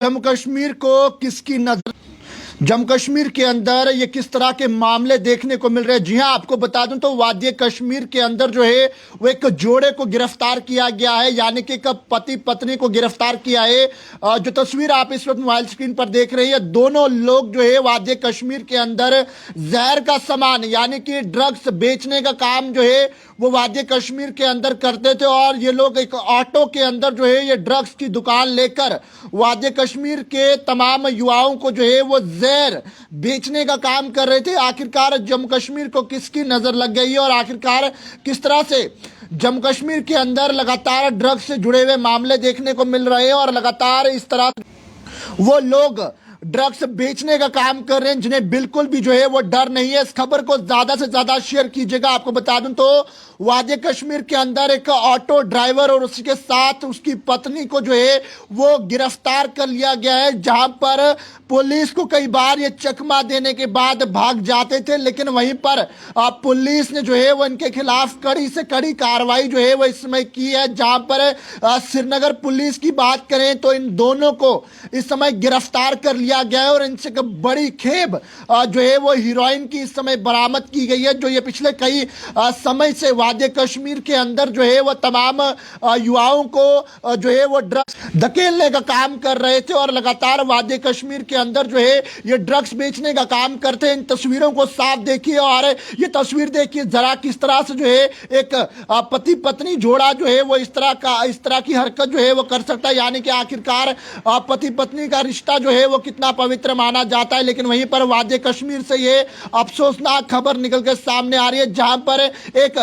जम्मू कश्मीर को किसकी नजर, जम्मू कश्मीर के अंदर ये किस तरह के मामले देखने को मिल रहे हैं। जी हां, आपको बता दूं तो वादी कश्मीर के अंदर जो है वो एक जोड़े को गिरफ्तार किया गया है, यानी कि एक पति पत्नी को गिरफ्तार किया है। जो तस्वीर आप इस वक्त मोबाइल स्क्रीन पर देख रहे हैं, दोनों लोग जो है वादी कश्मीर के अंदर जहर का सामान यानी कि ड्रग्स बेचने का काम जो है वो वादी कश्मीर के अंदर करते थे। और ये लोग एक ऑटो के अंदर जो है ये ड्रग्स की दुकान लेकर वादी कश्मीर के तमाम युवाओं को जो है वो जहर बेचने का काम कर रहे थे। आखिरकार जम्मू कश्मीर को किसकी नजर लग गई है और आखिरकार किस तरह से जम्मू कश्मीर के अंदर लगातार ड्रग्स से जुड़े हुए मामले देखने को मिल रहे हैं और लगातार इस तरह वो लोग ड्रग्स बेचने का काम कर रहे हैं जिन्हें बिल्कुल भी जो है वो डर नहीं है। इस खबर को ज्यादा से ज्यादा शेयर कीजिएगा। आपको बता दूं तो वादी कश्मीर के अंदर एक ऑटो ड्राइवर और उसके साथ उसकी पत्नी को जो है वो गिरफ्तार कर लिया गया है, जहां पर पुलिस को कई बार ये चकमा देने के बाद भाग जाते थे, लेकिन वहीं पर पुलिस ने जो है वो इनके खिलाफ कड़ी से कड़ी कार्रवाई जो है वो इस समय की है। जहां पर श्रीनगर पुलिस की बात करें तो इन दोनों को इस समय गिरफ्तार कर लिया गया है और इनसे एक बड़ी खेप जो है वो हीरोइन की इस समय बरामद की गई है, जो ये पिछले कई समय से वादी कश्मीर के अंदर जो है वो तमाम युवाओं को जो है वो ड्रग्स धकेलने का काम कर रहे थे और लगातार वादी कश्मीर के अंदर जो है ये ड्रग्स बेचने का काम करते हैं। इन तस्वीरों को साफ देखिए और ये तस्वीर देखिए जरा, किस तरह से जो है एक पति पत्नी जोड़ा जो है वो इस तरह की हरकत जो है वो कर सकता है। यानी कि आखिरकार पति पत्नी का रिश्ता जो है वो कितना पवित्र माना जाता है, लेकिन वहीं पर वादी कश्मीर से ये अफसोसनाक खबर निकल के सामने आ रही है, जहां पर एक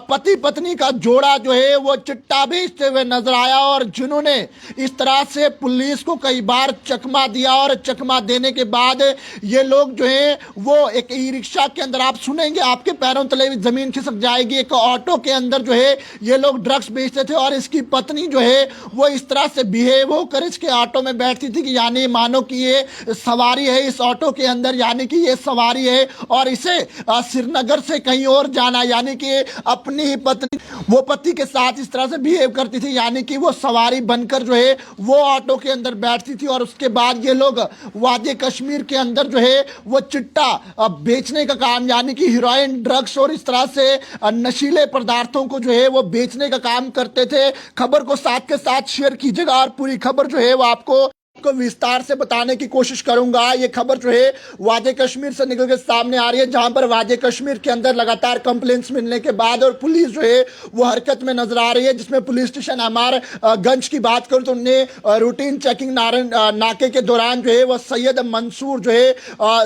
पति पत्नी का जोड़ा जो है वो चिट्टा बेचते हुए नजर आया और जिन्होंने इस तरह से पुलिस को कई बार चकमा दिया और चकमा देने के बाद ये लोग जो है वो एक ई रिक्शा के अंदर, आप सुनेंगे आपके पैरों तले जमीन खिसक जाएगी, एक ऑटो के अंदर जो है ये लोग ड्रग्स बेचते थे और इसकी पत्नी जो है वो इस तरह से बिहेव होकर इसके ऑटो में बैठती थी कि यानी मानो कि ये सवारी है इस ऑटो के अंदर, यानी कि ये सवारी है और इसे श्रीनगर से कहीं और जाना, यानी कि अपनी ही पत्नी वो पति के साथ इस तरह से बिहेव करती थी, यानी कि वो सवारी बनकर जो है वो ऑटो के अंदर बैठती थी। और उसके बाद ये लोग वादी कश्मीर के अंदर जो है वो चिट्टा बेचने का काम, यानी कि हीरोइन, ड्रग्स और इस तरह से नशीले पदार्थों को जो है वो बेचने का काम करते थे। खबर को साथ के साथ शेयर कीजिएगा और पूरी खबर जो है वो आपको विस्तार से बताने की कोशिश करूंगा। ये खबर जो है वादी कश्मीर से निकल के सामने आ रही है, जहां पर वादी कश्मीर के अंदर लगातार कंप्लेंट्स मिलने के बाद और पुलिस जो है वो हरकत में नजर आ रही है, जिसमें पुलिस स्टेशन अमारगंज की बात करूं तो उन्हें रूटीन चेकिंग नाके के दौरान जो है वो सैयद मंसूर जो है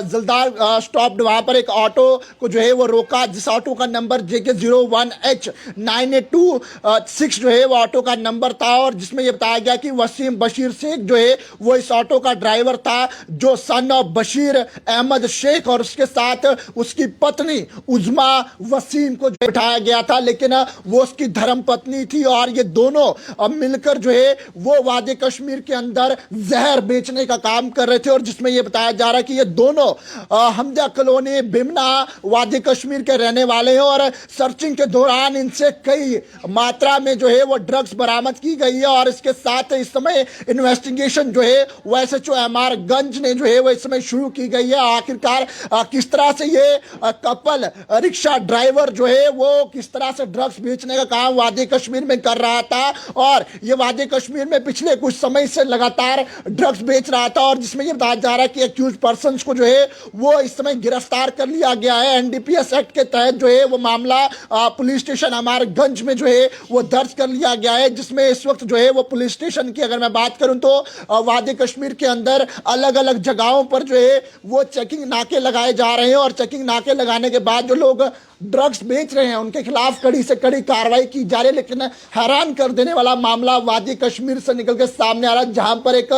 जलदार स्टॉप, वहां पर एक ऑटो को जो है वो रोका, जिस ऑटो का नंबर JK01H9826 जो है वो ऑटो का नंबर था और जिसमें यह बताया गया कि वसीम बशीर शेख जो है वो इस ऑटो का ड्राइवर था, जो सन ऑफ बशीर अहमद शेख और उसके साथ उसकी पत्नी उजमा वसीम को बिठाया गया था, लेकिन वो उसकी धर्म पत्नी थी और ये दोनों मिलकर जो है वो वादी कश्मीर के अंदर जहर बेचने का काम कर रहे थे। और जिसमें ये बताया जा रहा है कि ये दोनों हमजा कॉलोनी बिमना वादी कश्मीर के रहने वाले हैं और सर्चिंग के दौरान इनसे कई मात्रा में जो है वो ड्रग्स बरामद की गई है। और इसके साथ इस समय इन्वेस्टिगेशन जो है वो SHO अमारगंज ने जो है वो इस समय शुरू की गई है। आखिरकार किस तरह से ये कपल रिक्शा ड्राइवर जो है वो किस तरह से ड्रग्स बेचने का काम वादी कश्मीर में कर रहा था और ये वादी कश्मीर में पिछले कुछ समय से लगातार ड्रग्स बेच रहा था। और जिसमें ये बताया जा रहा है कि एक्यूज पर्सन्स को जो है वो इस समय गिरफ्तार कर लिया गया है। NDPS एक्ट के तहत जो है वो मामला पुलिस स्टेशन अमारगंज में जो है वो दर्ज कर लिया गया है, जिसमें इस वक्त जो है वो पुलिस स्टेशन की अगर मैं बात करूं तो वादी कश्मीर के अंदर अलग अलग जगहों पर जो है वो चेकिंग नाके लगाए जा रहे हैं और चेकिंग नाके लगाने के बाद जो लोग ड्रग्स बेच रहे हैं उनके खिलाफ कड़ी से कड़ी कार्रवाई की जा रही है। लेकिन हैरान कर देने वाला मामला वादी कश्मीर से निकल के सामने आ रहा है, जहां पर एक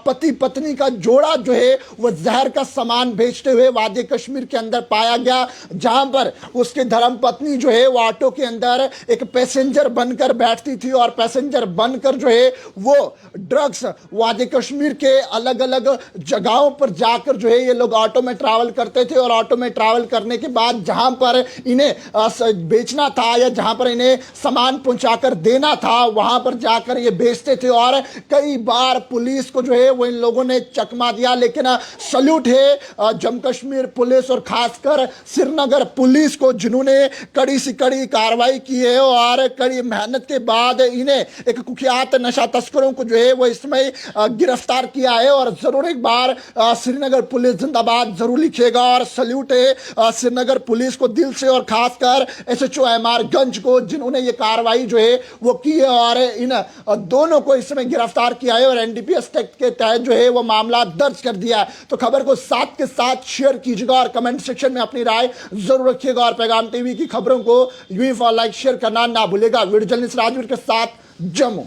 पति पत्नी का जोड़ा जो है वो जहर का सामान बेचते हुए वादी कश्मीर के अंदर पाया गया, जहां पर उसकी धर्म पत्नी जो है वो ऑटो के अंदर एक पैसेंजर बनकर बैठती थी और पैसेंजर बनकर जो है वो ड्रग्स वादी कश्मीर के अलग अलग जगहों पर जाकर जो है ये लोग ऑटो में ट्रैवल करते थे और ऑटो में ट्रैवल करने के बाद जहां पर इन्हें बेचना था या जहां पर इन्हें सामान पहुंचाकर देना था वहां पर जाकर ये बेचते थे। और कई बार पुलिस को जो है वो इन लोगों ने चकमा दिया। लेकिन सल्यूट है जम्मू कश्मीर पुलिस और खासकर श्रीनगर पुलिस को, जिन्होंने कड़ी से कड़ी कार्रवाई की है और कड़ी मेहनत के बाद इन्हें एक कुख्यात नशा तस्करों को जो है वो इसमें गिरफ्तार किया है। और जरूर एक बार श्रीनगर पुलिस जिंदाबाद जरूर लिखिएगा और सल्यूट है श्रीनगर पुलिस को दिल से और खासकर SHO MR गंज को, जिन्होंने ये कार्रवाई जो है वो की है और इन दोनों को इसमें गिरफ्तार किया है और NDPS एक्ट के तहत जो है वो मामला दर्ज कर दिया है। तो खबर को साथ के साथ शेयर कीजिएगा और कमेंट सेक्शन में अपनी राय जरूर रखिएगा और पैगाम TV की खबरों को यूं ही फॉलो लाइक शेयर करना ना भूलेगा। वीडियो जर्नलिस्ट राजवीर के साथ जम्मू।